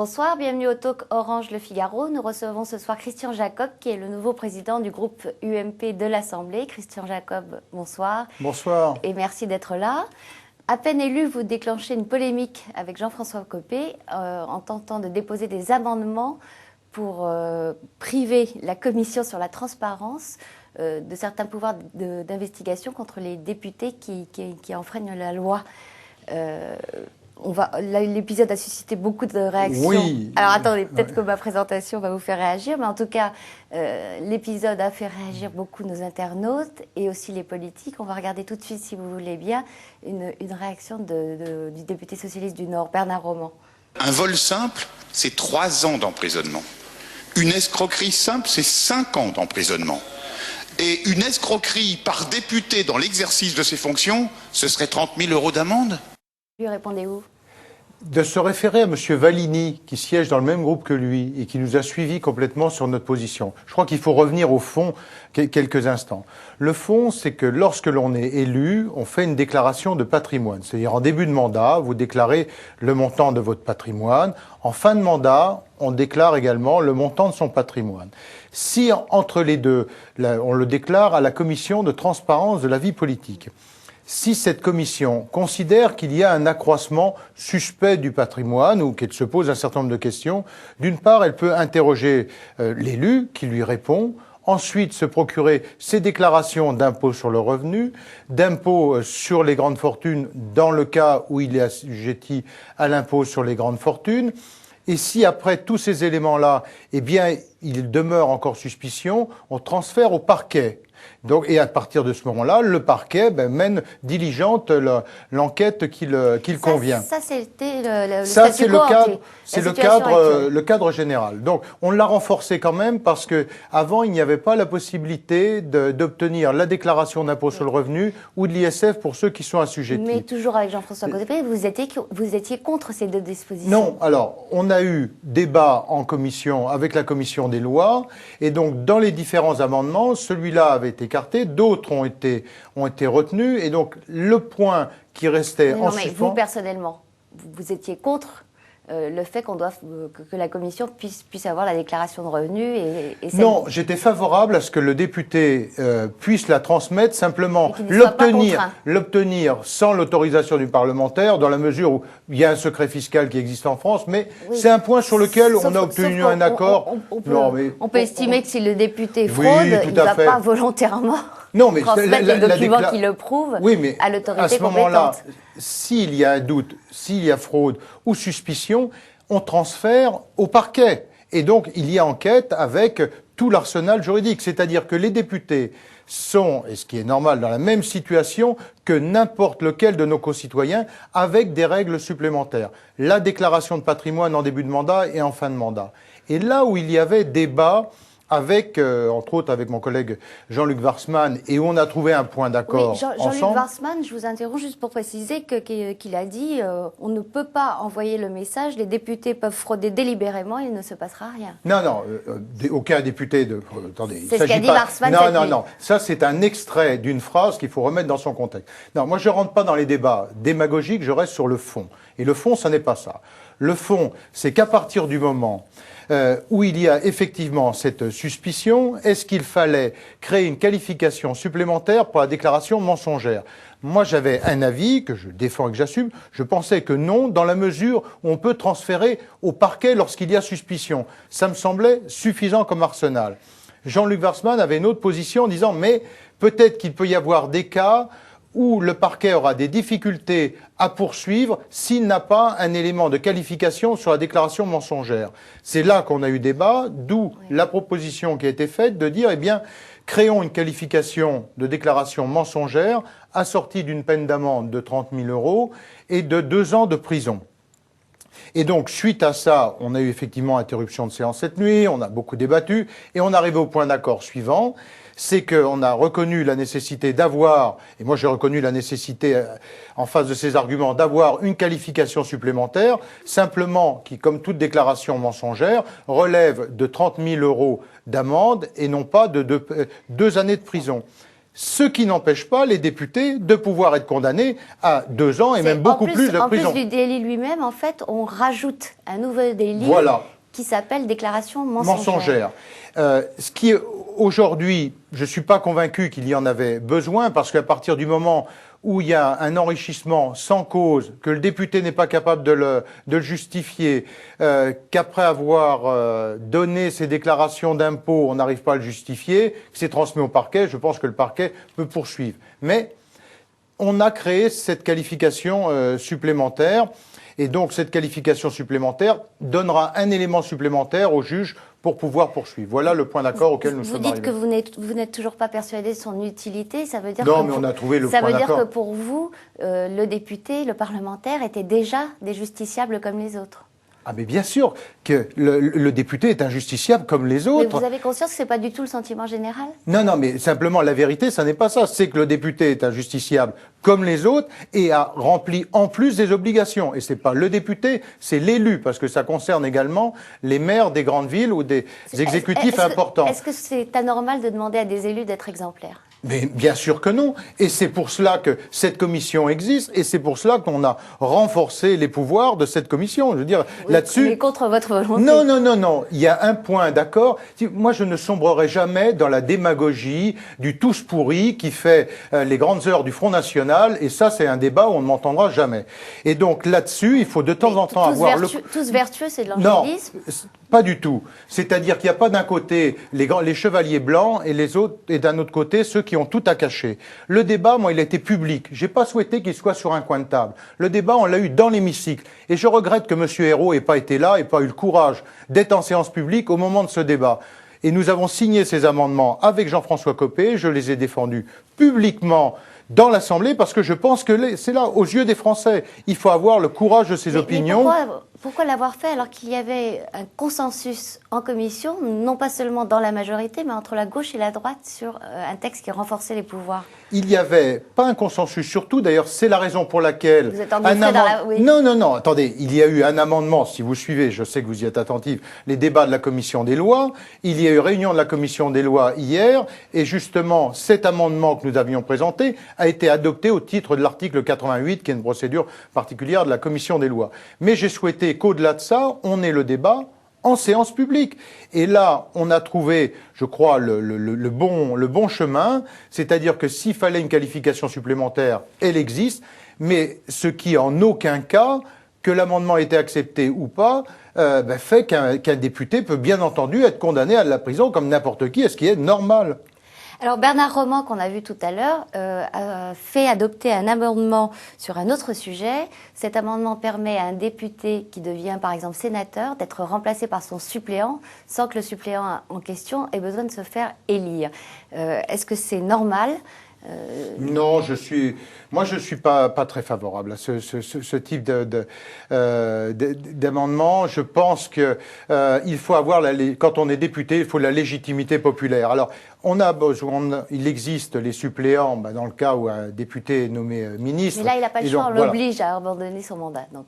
Bonsoir, bienvenue au Talk Orange Le Figaro. Nous recevons ce soir Christian Jacob, qui est le nouveau président du groupe UMP de l'Assemblée. Christian Jacob, bonsoir. Bonsoir. Et merci d'être là. À peine élu, vous déclenchez une polémique avec Jean-François Copé en tentant de déposer des amendements pour priver la commission sur la transparence de certains pouvoirs d'investigation contre les députés qui enfreignent la loi. L'épisode a suscité beaucoup de réactions. Oui. Alors attendez, peut-être que ma présentation va vous faire réagir, mais en tout cas, l'épisode a fait réagir beaucoup nos internautes et aussi les politiques. On va regarder tout de suite, si vous voulez bien, une réaction du député socialiste du Nord, Bernard Roman. Un vol simple, c'est 3 ans d'emprisonnement. Une escroquerie simple, c'est 5 ans d'emprisonnement. Et une escroquerie par député dans l'exercice de ses fonctions, ce serait 30 000 € d'amende. Lui répondez-vous? De se référer à M. Vallini, qui siège dans le même groupe que lui et qui nous a suivis complètement sur notre position. Je crois qu'il faut revenir au fond quelques instants. Le fond, c'est que lorsque l'on est élu, on fait une déclaration de patrimoine. C'est-à-dire en début de mandat, vous déclarez le montant de votre patrimoine. En fin de mandat, on déclare également le montant de son patrimoine. Si entre les deux, on le déclare à la commission de transparence de la vie politique. Si cette commission considère qu'il y a un accroissement suspect du patrimoine ou qu'elle se pose un certain nombre de questions, d'une part, elle peut interroger l'élu qui lui répond, ensuite se procurer ses déclarations d'impôt sur le revenu, d'impôt sur les grandes fortunes dans le cas où il est assujetti à l'impôt sur les grandes fortunes. Et si après tous ces éléments-là, eh bien, il demeure encore suspicion, on transfère au parquet. Donc, et à partir de ce moment-là, le parquet mène diligente l'enquête qu'il convient. Ça, c'était le ça, c'est le cadre général. Donc, on l'a renforcé quand même parce que avant, il n'y avait pas la possibilité d'obtenir la déclaration d'impôt sur le revenu ou de l'ISF pour ceux qui sont assujettis. Mais toujours avec Jean-François Copé, vous étiez contre ces deux dispositions. Non. Alors, on a eu débat en commission avec la commission des lois et donc dans les différents amendements, celui-là avait été écarté, d'autres ont été retenus et donc le point qui restait en suspens... Mais vous personnellement, vous étiez contre le fait que la commission puisse avoir la déclaration de revenus Non, j'étais favorable à ce que le député puisse la transmettre, simplement l'obtenir sans l'autorisation du parlementaire, dans la mesure où il y a un secret fiscal qui existe en France, mais oui, c'est un point sur lequel on a obtenu un accord. On peut estimer que si le député fraude, il ne va pas volontairement transmettre les documents qui le prouvent à l'autorité compétente. S'il y a un doute, s'il y a fraude ou suspicion, on transfère au parquet. Et donc, il y a enquête avec tout l'arsenal juridique. C'est-à-dire que les députés sont, et ce qui est normal, dans la même situation que n'importe lequel de nos concitoyens, avec des règles supplémentaires. La déclaration de patrimoine en début de mandat et en fin de mandat. Et là où il y avait débat, avec, entre autres, avec mon collègue Jean-Luc Warsmann, et où on a trouvé un point d'accord ensemble. Jean-Luc Warsmann, je vous interromps juste pour préciser qu'il a dit on ne peut pas envoyer le message, les députés peuvent frauder délibérément, il ne se passera rien. Non, aucun député attendez, c'est ce qu'a dit Warsmann. Non, ça c'est un extrait d'une phrase qu'il faut remettre dans son contexte. Non, moi je ne rentre pas dans les débats démagogiques, je reste sur le fond. Et le fond, ça n'est pas ça. Le fond, c'est qu'à partir du moment où il y a effectivement cette suspicion, est-ce qu'il fallait créer une qualification supplémentaire pour la déclaration mensongère? Moi, j'avais un avis que je défends et que j'assume. Je pensais que non, dans la mesure où on peut transférer au parquet lorsqu'il y a suspicion. Ça me semblait suffisant comme arsenal. Jean-Luc Warsmann avait une autre position en disant « mais peut-être qu'il peut y avoir des cas où le parquet aura des difficultés à poursuivre s'il n'a pas un élément de qualification sur la déclaration mensongère. » C'est là qu'on a eu débat, d'où la proposition qui a été faite de dire, eh bien, créons une qualification de déclaration mensongère assortie d'une peine d'amende de 30 000 € et de 2 ans de prison. Et donc, suite à ça, on a eu effectivement interruption de séance cette nuit, on a beaucoup débattu, et on est arrivé au point d'accord suivant, c'est qu'on a reconnu la nécessité d'avoir, et moi j'ai reconnu la nécessité, en face de ces arguments, d'avoir une qualification supplémentaire, simplement qui, comme toute déclaration mensongère, relève de 30 000 € d'amende et non pas de 2 années de prison. Ce qui n'empêche pas les députés de pouvoir être condamnés à 2 ans et même beaucoup plus de prison. En plus du délit lui-même, en fait, on rajoute un nouveau délit qui s'appelle déclaration mensongère. Ce qui, aujourd'hui, je ne suis pas convaincu qu'il y en avait besoin, parce qu'à partir du moment où il y a un enrichissement sans cause, que le député n'est pas capable de le justifier, qu'après avoir donné ses déclarations d'impôts, on n'arrive pas à le justifier, que c'est transmis au parquet, je pense que le parquet peut poursuivre. Mais on a créé cette qualification supplémentaire, et donc cette qualification supplémentaire donnera un élément supplémentaire au juge pour pouvoir poursuivre. Voilà le point d'accord auquel nous sommes arrivés. Vous dites que vous n'êtes toujours pas persuadé de son utilité, ça veut dire non, mais on a trouvé le point d'accord. Ça veut dire que pour vous, le député, le parlementaire était déjà des justiciables comme les autres. Ah mais bien sûr que le député est injusticiable comme les autres. Mais vous avez conscience que ce n'est pas du tout le sentiment général? Non, mais simplement la vérité, ça n'est pas ça. C'est que le député est injusticiable comme les autres et a rempli en plus des obligations. Et c'est pas le député, c'est l'élu, parce que ça concerne également les maires des grandes villes ou des exécutifs importants. Est-ce que c'est anormal de demander à des élus d'être exemplaires? Mais bien sûr que non. Et c'est pour cela que cette commission existe, et c'est pour cela qu'on a renforcé les pouvoirs de cette commission. Je veux dire, là-dessus... Mais contre votre volonté. Non. Il y a un point d'accord. Moi, je ne sombrerai jamais dans la démagogie du tous pourri qui fait les grandes heures du Front National, et ça, c'est un débat où on ne m'entendra jamais. Et donc, là-dessus, il faut de temps en temps avoir... Tous vertueux, c'est de l'angélisme? Non, pas du tout. C'est-à-dire qu'il n'y a pas d'un côté les chevaliers blancs et les autres, et d'un autre côté ceux qui ont tout à cacher. Le débat, moi, il a été public. J'ai pas souhaité qu'il soit sur un coin de table. Le débat, on l'a eu dans l'hémicycle. Et je regrette que M. Ayrault ait pas été là, ait pas eu le courage d'être en séance publique au moment de ce débat. Et nous avons signé ces amendements avec Jean-François Copé. Je les ai défendus publiquement dans l'Assemblée parce que je pense que c'est là, aux yeux des Français. Il faut avoir le courage de ses opinions. Mais pourquoi l'avoir fait alors qu'il y avait un consensus en commission, non pas seulement dans la majorité, mais entre la gauche et la droite sur un texte qui renforçait les pouvoirs? Il n'y avait pas un consensus, surtout d'ailleurs, c'est la raison pour laquelle... Vous êtes engouffré dans la... Oui. Non, attendez, il y a eu un amendement, si vous suivez, je sais que vous y êtes attentif, les débats de la commission des lois, il y a eu réunion de la commission des lois hier, et justement, cet amendement que nous avions présenté a été adopté au titre de l'article 88, qui est une procédure particulière de la commission des lois. Mais j'ai souhaité qu'au-delà de ça, on ait le débat en séance publique. Et là, on a trouvé, je crois, le bon chemin, c'est-à-dire que s'il fallait une qualification supplémentaire, elle existe, mais ce qui, en aucun cas, que l'amendement ait été accepté ou pas, fait qu'un député peut bien entendu être condamné à la prison comme n'importe qui, et ce qui est normal. Alors Bernard Roman, qu'on a vu tout à l'heure, a fait adopter un amendement sur un autre sujet. Cet amendement permet à un député qui devient par exemple sénateur d'être remplacé par son suppléant sans que le suppléant en question ait besoin de se faire élire. Est-ce que c'est normal ? Non, je suis pas très favorable à ce type d'amendement. Je pense que il faut avoir quand on est député, il faut la légitimité populaire. Alors, on a besoin, il existe les suppléants, dans le cas où un député est nommé ministre. Mais là, il n'a pas le choix, on l'oblige à abandonner son mandat. Donc.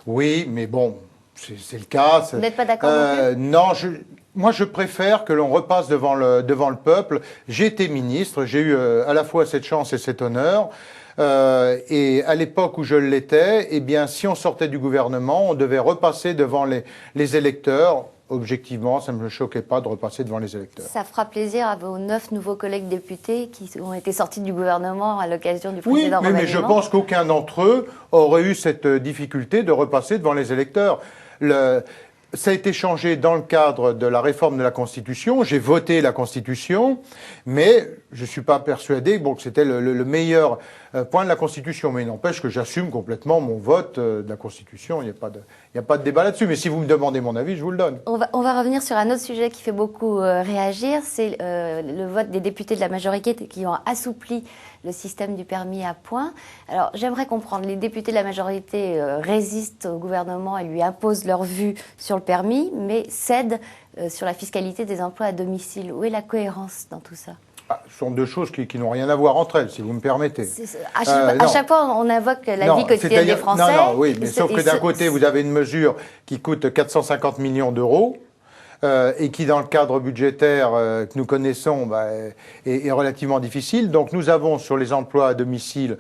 Oui, mais bon, c'est le cas. Vous n'êtes pas d'accord non plus ? Non, moi, je préfère que l'on repasse devant le peuple. J'ai été ministre, j'ai eu à la fois cette chance et cet honneur. Et à l'époque où je l'étais, eh bien, si on sortait du gouvernement, on devait repasser devant les électeurs. Objectivement, ça ne me choquait pas de repasser devant les électeurs. Ça fera plaisir à vos 9 nouveaux collègues députés qui ont été sortis du gouvernement à l'occasion du précédent remaniement. Mais je pense qu'aucun d'entre eux aurait eu cette difficulté de repasser devant les électeurs. Ça a été changé dans le cadre de la réforme de la Constitution. J'ai voté la Constitution, mais je ne suis pas persuadé que c'était le meilleur point de la Constitution. Mais il n'empêche que j'assume complètement mon vote de la Constitution. Il n'y a pas de débat là-dessus. Mais si vous me demandez mon avis, je vous le donne. On va revenir sur un autre sujet qui fait beaucoup réagir. C'est le vote des députés de la majorité qui ont assoupli le système du permis à points. Alors, j'aimerais comprendre. Les députés de la majorité résistent au gouvernement et lui imposent leur vue sur le permis, mais cèdent sur la fiscalité des emplois à domicile. Où est la cohérence dans tout ça ? Ce sont deux choses qui n'ont rien à voir entre elles, si vous me permettez. À chaque fois, on invoque la vie quotidienne des Français. Oui, mais sauf que d'un côté, vous avez une mesure qui coûte 450 millions d'euros. et qui, dans le cadre budgétaire que nous connaissons, est relativement difficile. Donc nous avons, sur les emplois à domicile,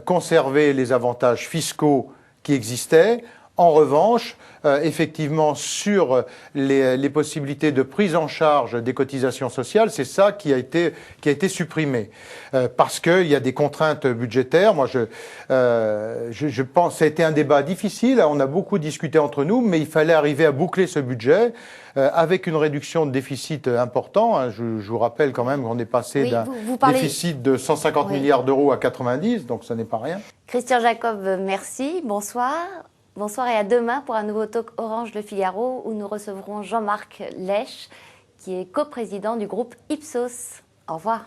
conservé les avantages fiscaux qui existaient. En revanche, effectivement, sur les possibilités de prise en charge des cotisations sociales, c'est ça qui a été supprimé. Parce qu'il y a des contraintes budgétaires. Moi, je pense que ça a été un débat difficile. On a beaucoup discuté entre nous, mais il fallait arriver à boucler ce budget avec une réduction de déficit important. Je vous rappelle quand même qu'on est passé d'un déficit de 150 milliards d'euros à 90, donc ça n'est pas rien. Christian Jacob, merci. Bonsoir. Bonsoir et à demain pour un nouveau talk Orange Le Figaro où nous recevrons Jean-Marc Lèche qui est coprésident du groupe Ipsos. Au revoir.